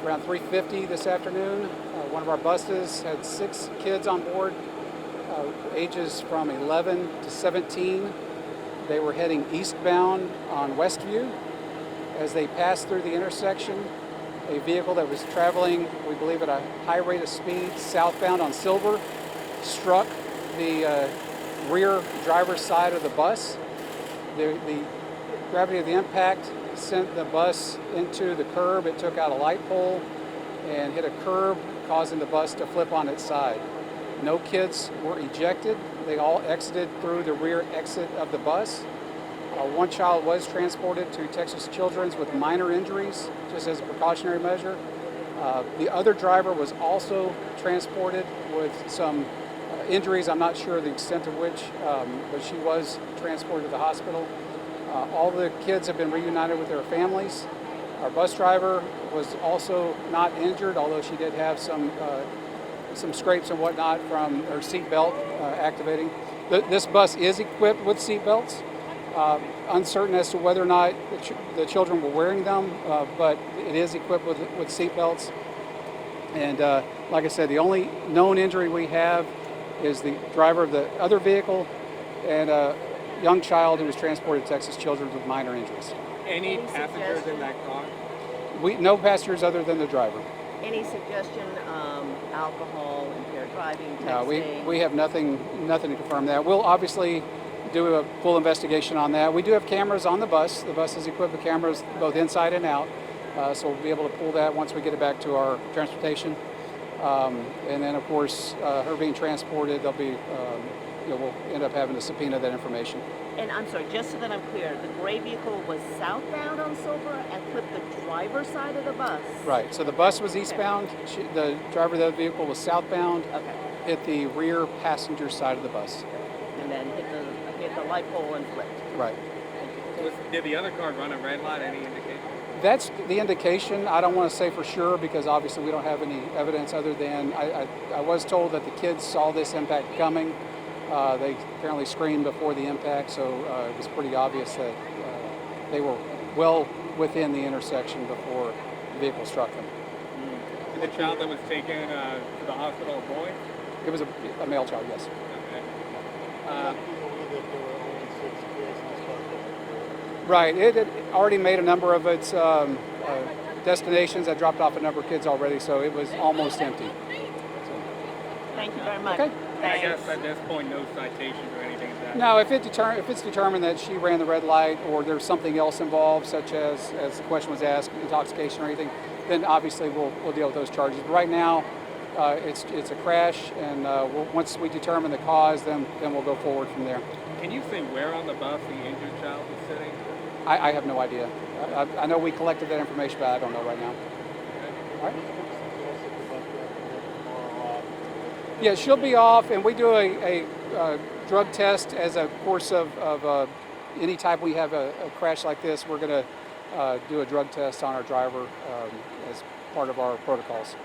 around 3:50 this afternoon. One of our buses had 6 kids on board, ages from 11 to 17. They were heading eastbound on Westview. As they passed through the intersection, a vehicle that was traveling, we believe, at a high rate of speed southbound on Silver struck the rear driver's side of the bus. The gravity of the impact sent the bus into the curb. It took out a light pole and hit a curb, causing the bus to flip on its side. No kids were ejected. They all exited through the rear exit of the bus. One child was transported to Texas Children's with minor injuries, just as a precautionary measure. The other driver was also transported with some injuries. I'm not sure the extent of which, but she was transported to the hospital. All the kids have been reunited with their families. Our bus driver was also not injured, although she did have some scrapes and whatnot from her seat belt activating. This bus is equipped with seat belts. Uncertain as to whether or not the children were wearing them, but it is equipped with seat belts. And like I said, the only known injury we have is the driver of the other vehicle and a young child who was transported to Texas Children's with minor injuries. Any passengers in that car? No passengers other than the driver. Any suggestion, alcohol, impaired driving, texting? No, we have nothing to confirm that. We'll obviously do a full investigation on that. We do have cameras on the bus. The bus is equipped with cameras both inside and out, so we'll be able to pull that once we get it back to our transportation. And then, of course, her being transported, they'll be, we'll end up having to subpoena that information. And I'm sorry, just so that I'm clear, the gray vehicle was southbound on Silver and clipped the driver's side of the bus? Right, so the bus was eastbound. The driver of the vehicle was southbound. Okay. Hit the rear passenger side of the bus. And then hit the light pole and flipped. Right. Did the other car run a red light? Any indication? That's the indication. I don't want to say for sure because obviously we don't have any evidence other than I was told that the kids saw this impact coming. They apparently screamed before the impact, so it was pretty obvious that they were well within the intersection before the vehicle struck them. The child that was taken to the hospital, a boy? It was a male child, yes. Okay. Right. It had already made a number of its destinations. I dropped off a number of kids already, so it was almost empty. Thank you very much. Okay. I guess at this point, no citations or anything. No, if it's determined that she ran the red light or there's something else involved, such as the question was asked, intoxication or anything, then obviously we'll deal with those charges. But right now, it's a crash, and once we determine the cause, then we'll go forward from there. Can you say where on the bus the injured child was sitting? I have no idea. I know we collected that information, but I don't know right now. All right. Yeah, she'll be off, and we do a drug test as a course of any time we have a crash like this. We're going to do a drug test on our driver as part of our protocols.